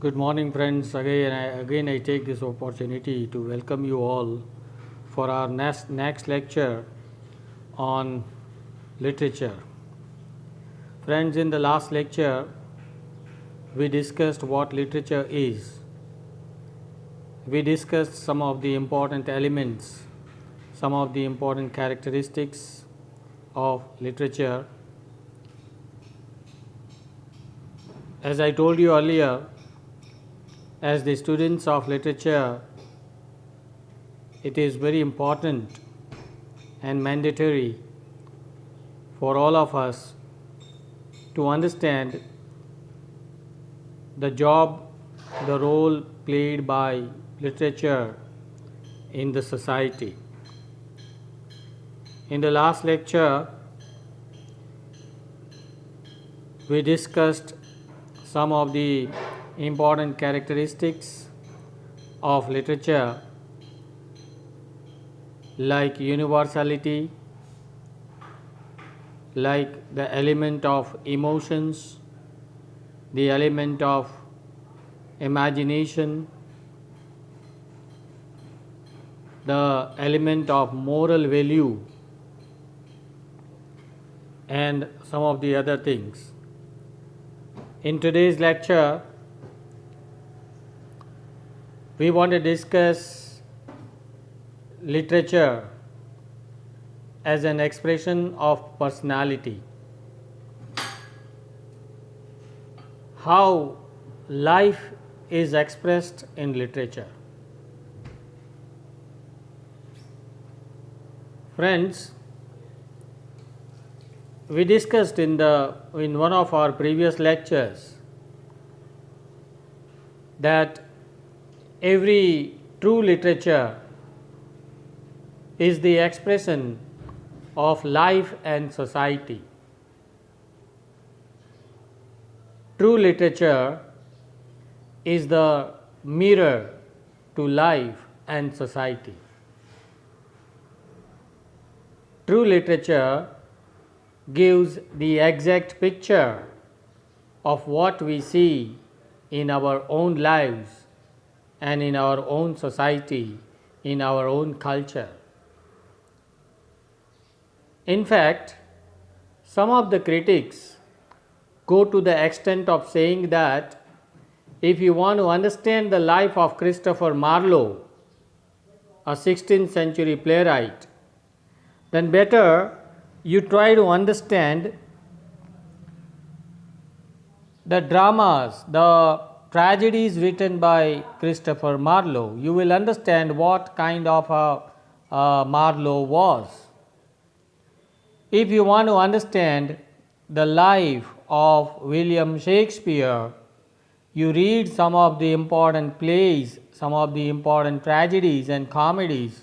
Good morning, friends. Again, I take this opportunity to welcome you all for our next lecture on literature. Friends, in the last lecture, we discussed what literature is. We discussed some of the important elements, some of the important characteristics of literature. As I told you earlier, as the students of literature, it is very important and mandatory for all of us to understand the job, the role played by literature in the society. In the last lecture, we discussed some of the important characteristics of literature like universality, like the element of emotions, the element of imagination, the element of moral value, and some of the other things. In today's lecture, we want to discuss literature as an expression of personality. How life is expressed in literature. Friends, we discussed in one of our previous lectures that every true literature is the expression of life and society. True literature is the mirror to life and society. True literature gives the exact picture of what we see in our own lives and in our own society, in our own culture. In fact, some of the critics go to the extent of saying that if you want to understand the life of Christopher Marlowe, a 16th century playwright, then better you try to understand the dramas, the tragedies written by Christopher Marlowe. You will understand what kind of a Marlowe was. If you want to understand the life of William Shakespeare, you read some of the important plays, some of the important tragedies and comedies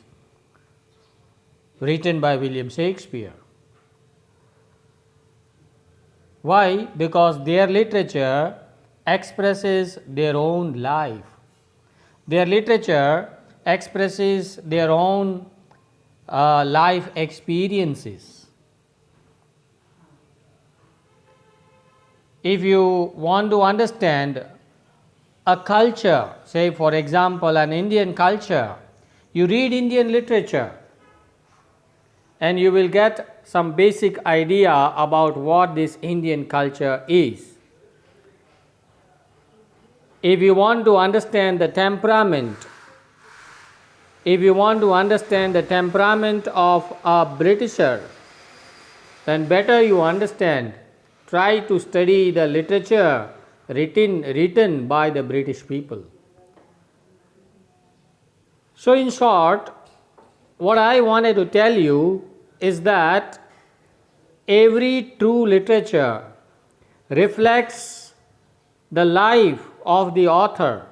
written by William Shakespeare. Why? Because their literature expresses their own life. Their literature expresses their own life experiences. If you want to understand a culture, say for example an Indian culture, you read Indian literature and you will get some basic idea about what this Indian culture is. If you want to understand the temperament, if you want to understand the temperament of a Britisher, then better you understand, try to study the literature written by the British people. So in short, what I wanted to tell you is that every true literature reflects the life of the author,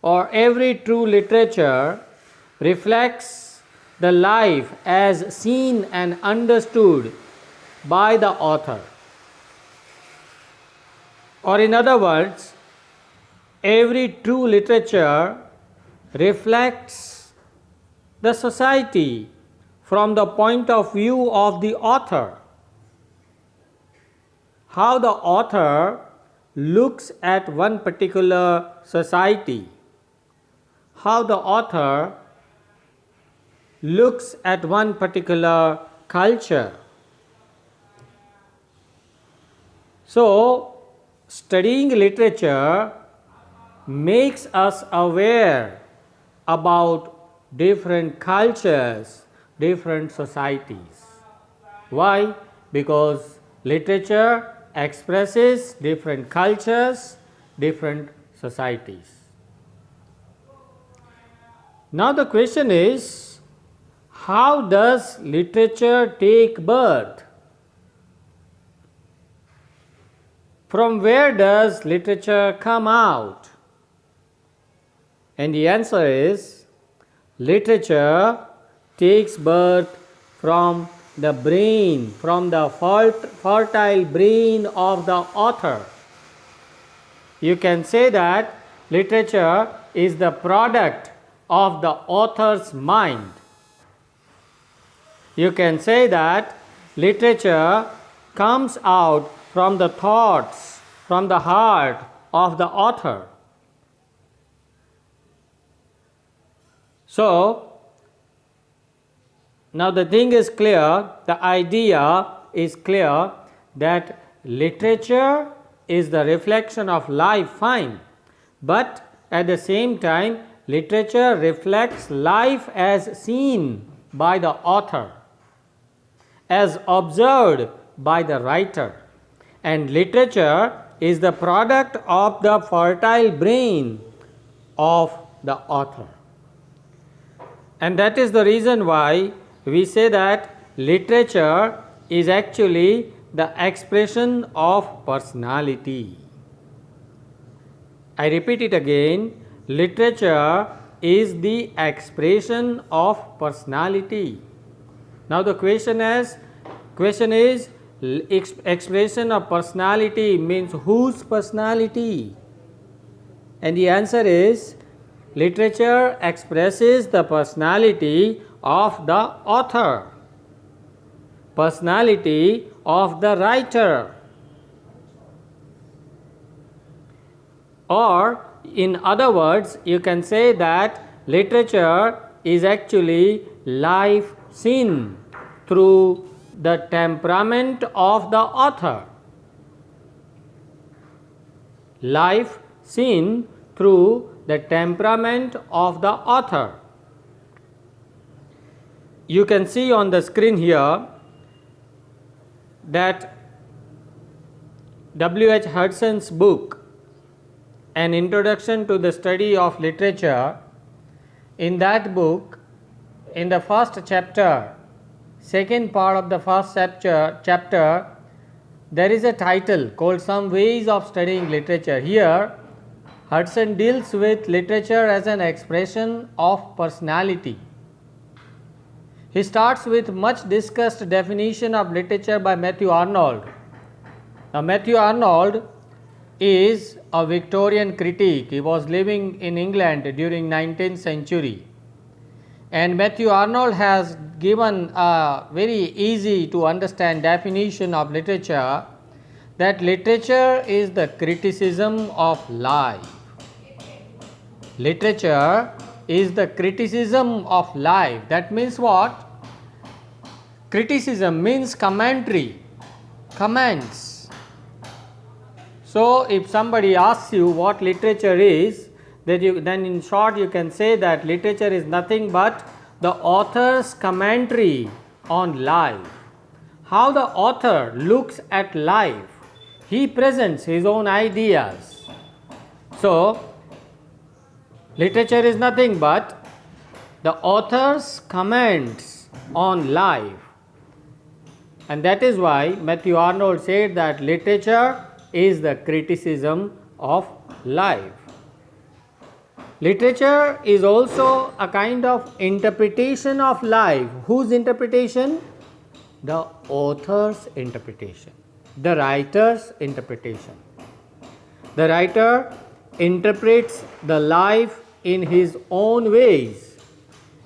or every true literature reflects the life as seen and understood by the author. Or in other words, every true literature reflects the society from the point of view of the author. How the author looks at one particular society, how the author looks at one particular culture. So, studying literature makes us aware about different cultures, different societies. Why? Because literature expresses different cultures, different societies. Now the question is, how does literature take birth? From where does literature come out? And the answer is, literature takes birth from the brain, from the fertile brain of the author. You can say that literature is the product of the author's mind. You can say that literature comes out from the thoughts, from the heart of the author. So, now the thing is clear, the idea is clear that literature is the reflection of life, fine, but at the same time literature reflects life as seen by the author, as observed by the writer, and literature is the product of the fertile brain of the author. And that is the reason why we say that literature is actually the expression of personality. I repeat it again, literature is the expression of personality. Now the question is expression of personality means whose personality? And the answer is, literature expresses the personality of the author, personality of the writer, or in other words, you can say that literature is actually life seen through the temperament of the author. Life seen through the temperament of the author. You can see on the screen here that W.H. Hudson's book, An Introduction to the Study of Literature. In that book, in the first chapter, second part of the first chapter, there is a title called Some Ways of Studying Literature. Here, Hudson deals with literature as an expression of personality. He starts with much discussed definition of literature by Matthew Arnold. Now, Matthew Arnold is a Victorian critic. He was living in England during 19th century. And Matthew Arnold has given a very easy to understand definition of literature, that literature is the criticism of life. Literature is the criticism of life. That means what? Criticism means commentary, comments. So, if somebody asks you what literature is, then in short you can say that literature is nothing but the author's commentary on life. How the author looks at life. He presents his own ideas. So, literature is nothing but the author's comments on life. And that is why Matthew Arnold said that literature is the criticism of life. Literature is also a kind of interpretation of life. Whose interpretation? The author's interpretation, the writer's interpretation. The writer interprets the life in his own ways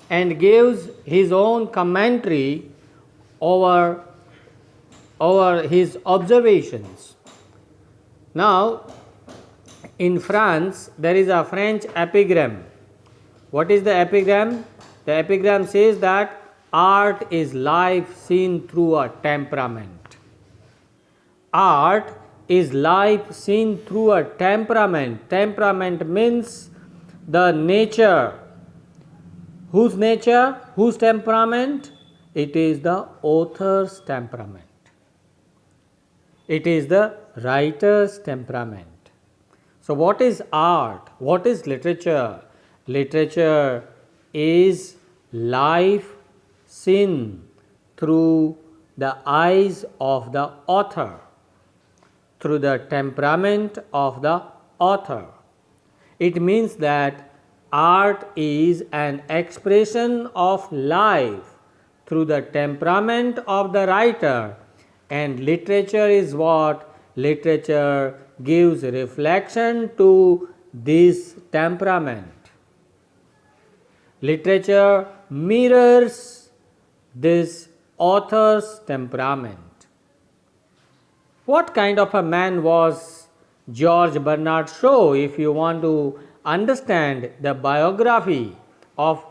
and gives his own commentary over his observations. Now, In France, there is a French epigram. What is the epigram? The epigram says that art is life seen through a temperament. Art is life seen through a temperament. Temperament means the nature. Whose nature? Whose temperament? It is the author's temperament. It is the writer's temperament. So, what is art? What is literature? Literature is life seen through the eyes of the author, through the temperament of the author. It means that art is an expression of life through the temperament of the writer, and literature is what? Literature gives reflection to this temperament. Literature mirrors this author's temperament. What kind of a man was George Bernard Shaw? If you want to understand the biography of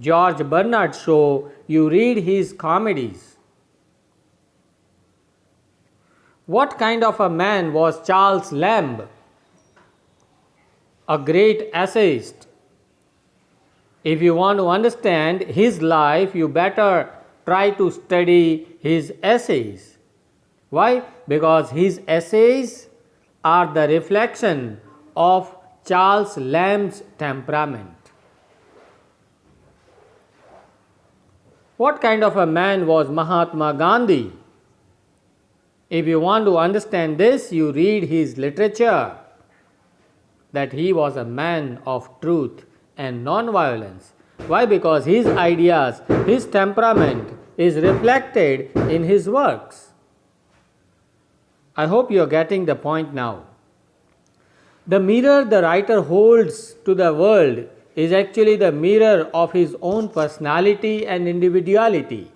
George Bernard Shaw, you read his comedies. What kind of a man was Charles Lamb? A great essayist. If you want to understand his life, you better try to study his essays. Why? Because his essays are the reflection of Charles Lamb's temperament. What kind of a man was Mahatma Gandhi? If you want to understand this, you read his literature, that he was a man of truth and non-violence. Why? Because his ideas, his temperament is reflected in his works. I hope you are getting the point now. The mirror the writer holds to the world is actually the mirror of his own personality and individuality.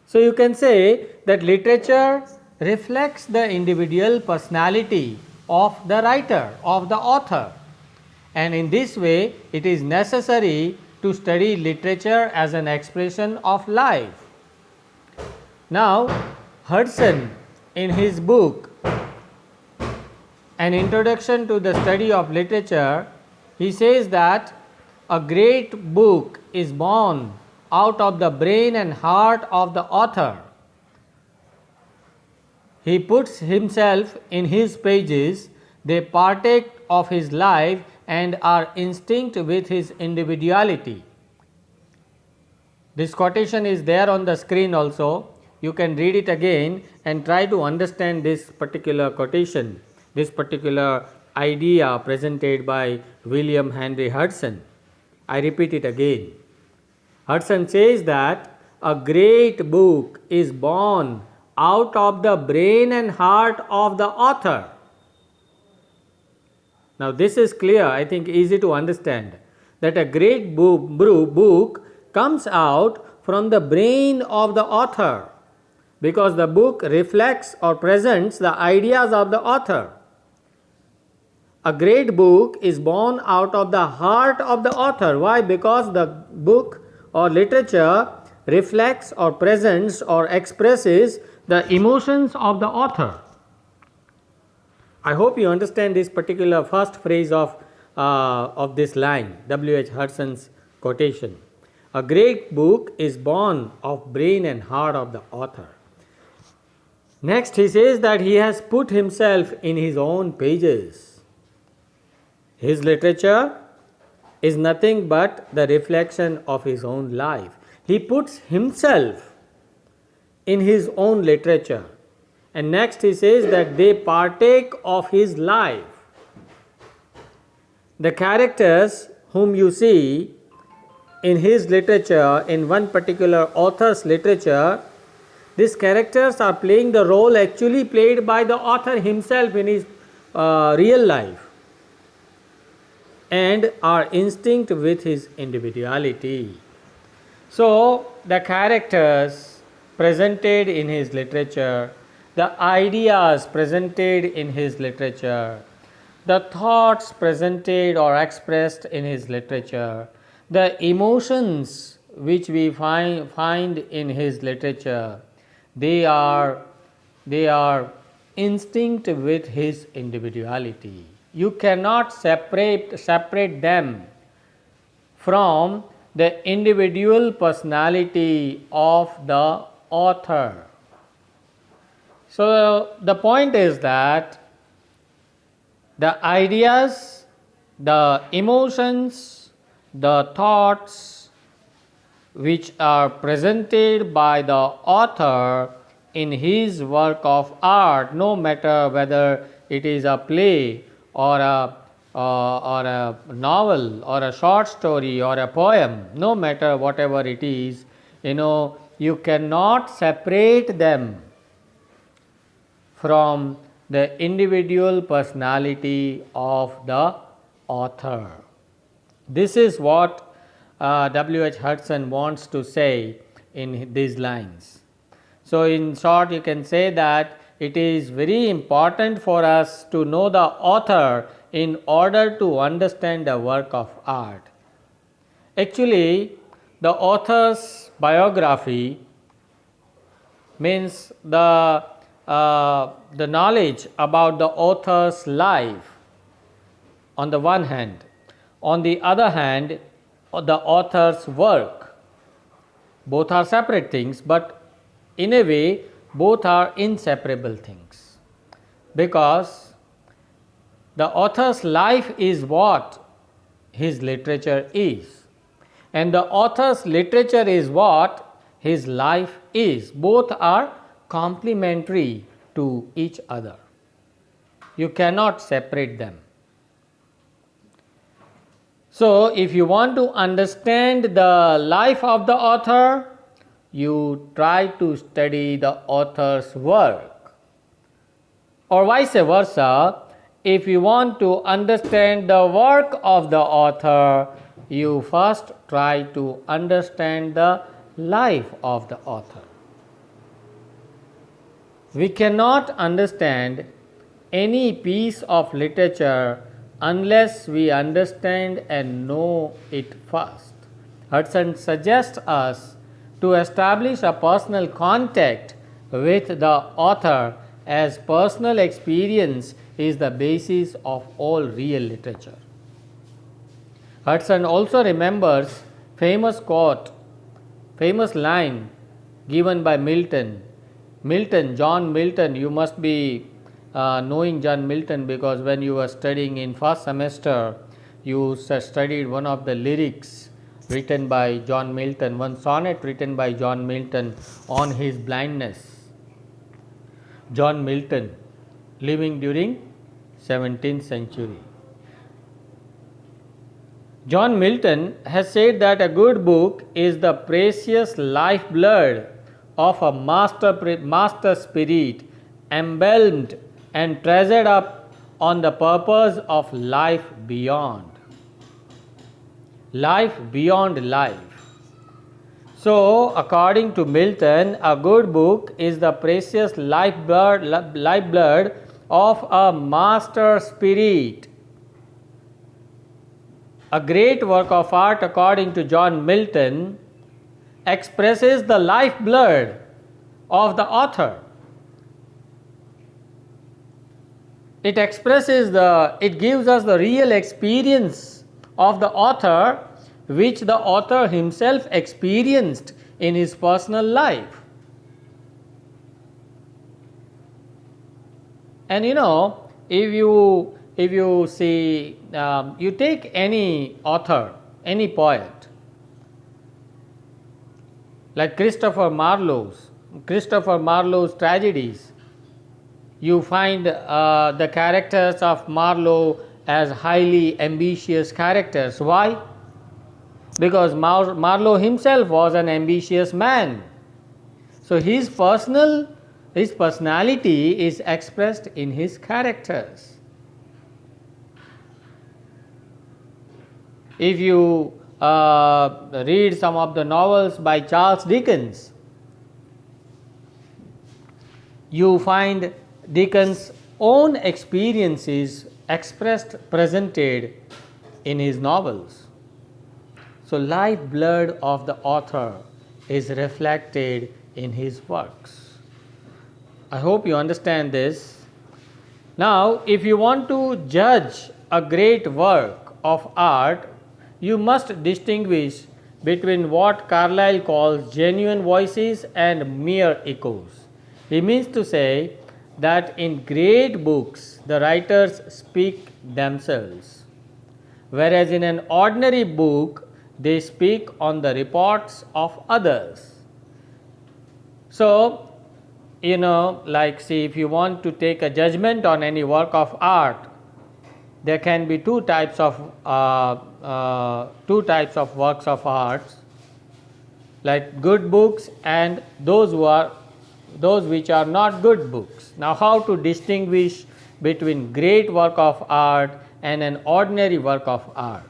So you can say that literature reflects the individual personality of the writer, of the author. And in this way, it is necessary to study literature as an expression of life. Now, Hudson, in his book, An Introduction to the Study of Literature, he says that a great book is born out of the brain and heart of the author. He puts himself in his pages, they partake of his life and are instinct with his individuality. This quotation is there on the screen also. You can read it again and try to understand this particular quotation, this particular idea presented by William Henry Hudson. I repeat it again. Hudson says that a great book is born out of the brain and heart of the author. Now this is clear, I think easy to understand, that a great book comes out from the brain of the author, because the book reflects or presents the ideas of the author. A great book is born out of the heart of the author. Why? Because the book or literature reflects or presents or expresses the emotions of the author. I hope you understand this particular first phrase of this line, W.H. Hudson's quotation. A great book is born of brain and heart of the author. Next, he says that he has put himself in his own pages. His literature is nothing but the reflection of his own life. He puts himself in his own literature. And next he says that they partake of his life. The characters whom you see in his literature, in one particular author's literature, these characters are playing the role actually played by the author himself in his real life, and are instinct with his individuality. So the characters presented in his literature, the ideas presented in his literature, the thoughts presented or expressed in his literature, the emotions which we find in his literature, they are instinct with his individuality. You cannot separate them from the individual personality of the author. So the point is that the ideas, the emotions, the thoughts which are presented by the author in his work of art, no matter whether it is a play or a novel or a short story or a poem, no matter whatever it is, you cannot separate them from the individual personality of the author. This is what W.H. Hudson wants to say in these lines. So, in short, you can say that it is very important for us to know the author in order to understand the work of art. Actually, the author's biography means the knowledge about the author's life on the one hand, on the other hand, the author's work. Both are separate things, but in a way both are inseparable things, because the author's life is what his literature is, and the author's literature is what his life is. Both are complementary to each other. You cannot separate them. So, if you want to understand the life of the author, you try to study the author's work, or vice versa. If you want to understand the work of the author, you first try to understand the life of the author. We cannot understand any piece of literature unless we understand and know it first. Hudson suggests us to establish a personal contact with the author, as personal experience is the basis of all real literature. Hudson also remembers famous line given by Milton. John Milton, you must be knowing John Milton, because when you were studying in first semester, you studied one of the lyrics written by John Milton, one sonnet written by John Milton on his blindness. John Milton, living during 17th century. John Milton has said that a good book is the precious lifeblood of a master spirit, embalmed and treasured up on the purpose of life beyond. Life beyond life. So, according to Milton, a good book is the precious lifeblood of a master spirit. A great work of art, according to John Milton, expresses the lifeblood of the author. It gives us the real experience of the author, which the author himself experienced in his personal life. And if you see, you take any author, any poet, like Christopher Marlowe's tragedies, you find the characters of Marlowe as highly ambitious characters. Why? Because Marlowe himself was an ambitious man. So his personality is expressed in his characters. If you read some of the novels by Charles Dickens, you find Dickens' own experiences expressed, presented in his novels. So, lifeblood of the author is reflected in his works. I hope you understand this. Now, if you want to judge a great work of art, you must distinguish between what Carlyle calls genuine voices and mere echoes. He means to say that in great books, the writers speak themselves, whereas in an ordinary book, they speak on the reports of others. So, like see, if you want to take a judgment on any work of art, there can be two types of works of arts, like good books and those which are not good books. Now, how to distinguish between great work of art and an ordinary work of art?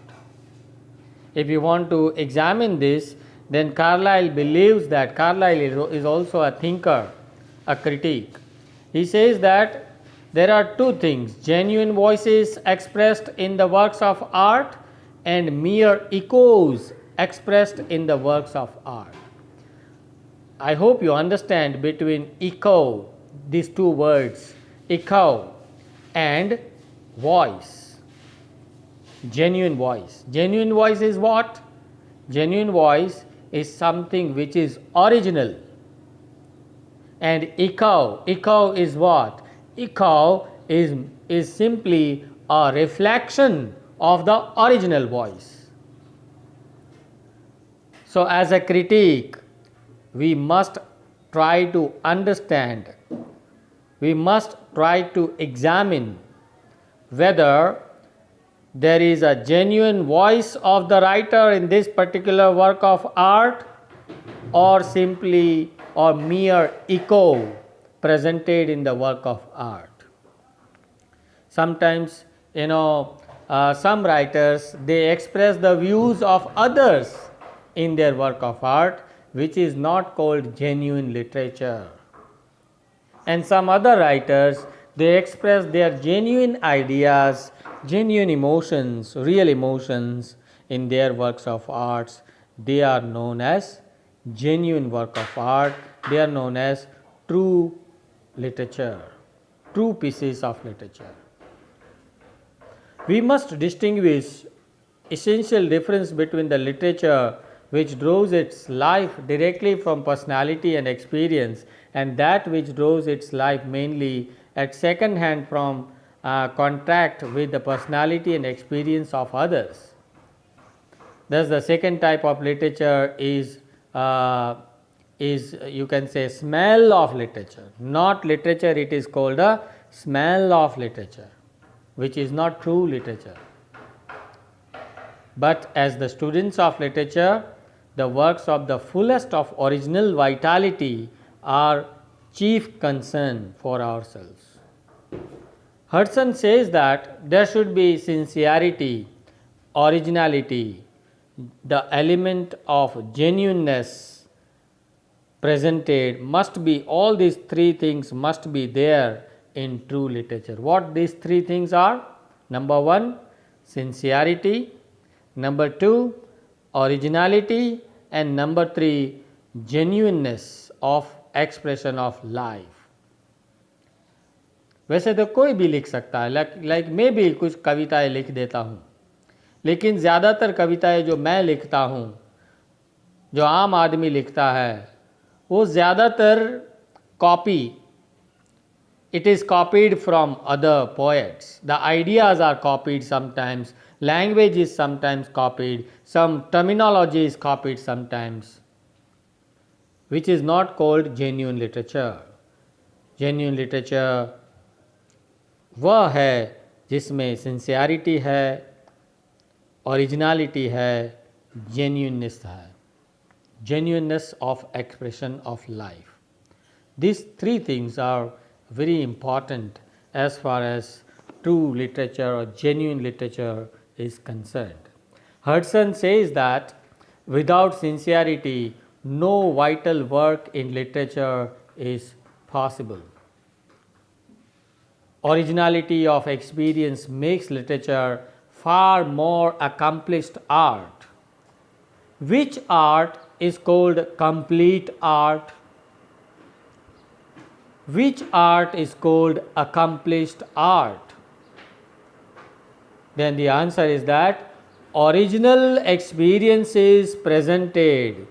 If you want to examine this, then Carlyle believes that Carlyle is also a thinker, a critic. He says that there are two things: genuine voices expressed in the works of art and mere echoes expressed in the works of art. I hope you understand between echo, these two words, echo and voice. Genuine voice. Genuine voice is what? Genuine voice is something which is original. And echo is what? Echo is simply a reflection of the original voice. So, as a critique, we must try to understand, we must try to examine whether there is a genuine voice of the writer in this particular work of art, or simply or mere echo presented in the work of art. Sometimes, some writers, they express the views of others in their work of art, which is not called genuine literature. And some other writers, they express their genuine ideas, genuine emotions, real emotions in their works of arts. They are known as genuine work of art. They are known as true literature, true pieces of literature. We must distinguish essential difference between the literature which draws its life directly from personality and experience, and that which draws its life mainly at second hand from contact with the personality and experience of others. Thus, the second type of literature is you can say smell of literature, not literature. It is called a smell of literature, which is not true literature. But as the students of literature, the works of the fullest of original vitality are chief concern for ourselves. Hudson says that there should be sincerity, originality, the element of genuineness presented must be, all these three things must be there in true literature. What these three things are? Number one, sincerity. Number two, originality. And number three, genuineness of expression of life. वैसे तो कोई भी लिख सकता है, like मैं भी कुछ कविताएं लिख देता हूँ, लेकिन ज़्यादातर कविताएं जो मैं लिखता हूँ, जो आम आदमी लिखता है, वो ज़्यादातर copy, it is copied from other poets. The ideas are copied sometimes, language is sometimes copied, some terminology is copied sometimes, which is not called genuine literature. Genuine literature वह है जिसमें सिंसियरिटी है, ओरिजिनलिटी है, genuineness है, genuineness of expression of life. These three things are very important as far as true literature or genuine literature is concerned. Hudson says that without sincerity, no vital work in literature is possible. originality of experience makes literature far more accomplished art. Which art is called complete art? Which art is called accomplished art? Then the answer is that original experiences presented,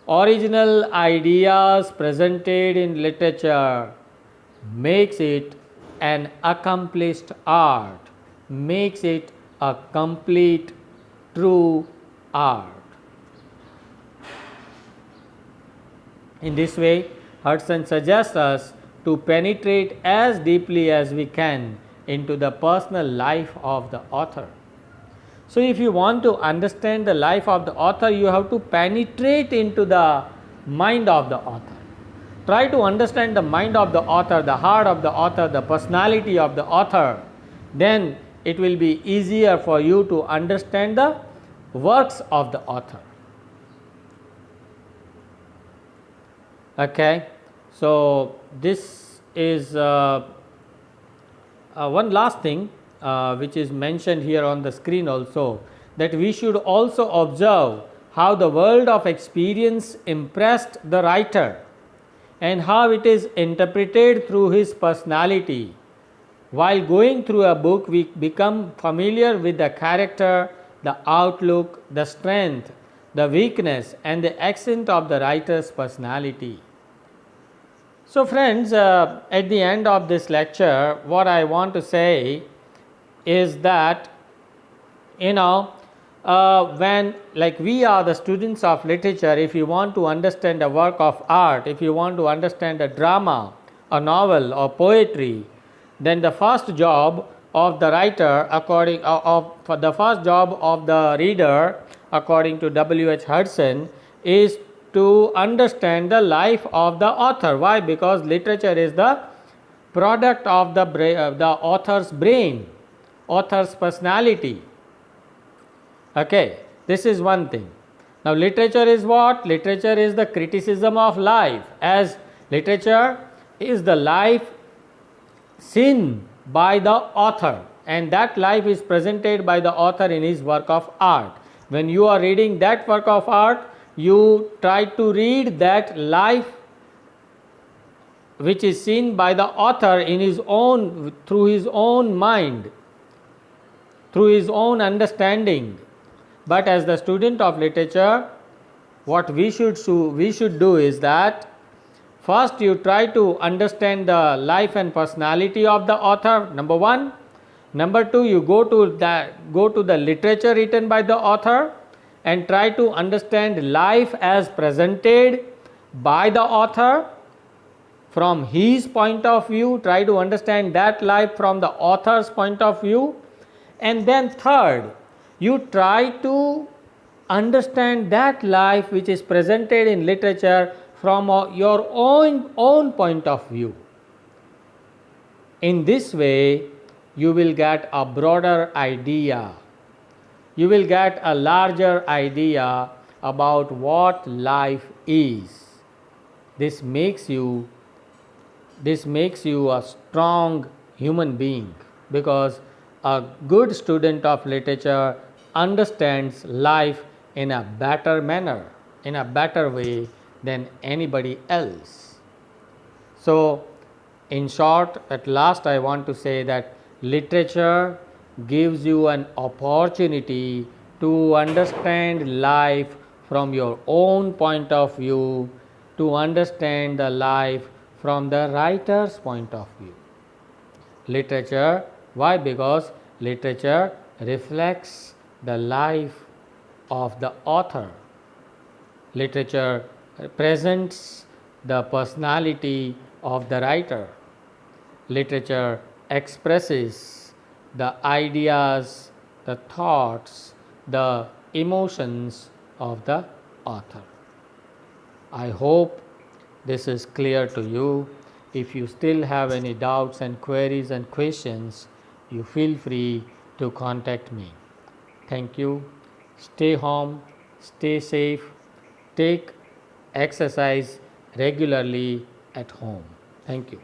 original ideas presented in literature makes it an accomplished art, makes it a complete true art. In this way, Hudson suggests us to penetrate as deeply as we can into the personal life of the author. So, if you want to understand the life of the author, you have to penetrate into the mind of the author. Try to understand the mind of the author, the heart of the author, the personality of the author. Then it will be easier for you to understand the works of the author. Okay, so this is one last thing which is mentioned here on the screen also, that we should also observe how the world of experience impressed the writer and how it is interpreted through his personality. While going through a book, we become familiar with the character, the outlook, the strength, the weakness and the accent of the writer's personality. So friends, at the end of this lecture, what I want to say is that, when we are the students of literature, if you want to understand a work of art, if you want to understand a drama, a novel or poetry, then the first job of the writer the first job of the reader according to W.H. Hudson is to understand the life of the author. Why? Because literature is the product of the author's brain, author's personality. Okay, this is one thing. Now literature is what? Literature is the criticism of life, as literature is the life seen by the author, and that life is presented by the author in his work of art. When you are reading that work of art, you try to read that life which is seen by the author in his own, through his own mind, through his own understanding. But as the student of literature, what we should do is that first you try to understand the life and personality of the author, number one. Number two, you go to the literature written by the author and try to understand life as presented by the author from his point of view. Try to understand that life from the author's point of view. And then third, you try to understand that life which is presented in literature from your own point of view. In this way, you will get a broader idea. You will get a larger idea about what life is. This makes you a strong human being, because a good student of literature understands life in a better manner, in a better way than anybody else. So, in short, at last I want to say that literature gives you an opportunity to understand life from your own point of view, to understand the life from the writer's point of view. Literature, why? Because literature reflects the life of the author. Literature presents the personality of the writer. Literature expresses the ideas, the thoughts, the emotions of the author. I hope this is clear to you. If you still have any doubts and queries and questions, you feel free to contact me. Thank you. Stay home, stay safe, take exercise regularly at home. Thank you.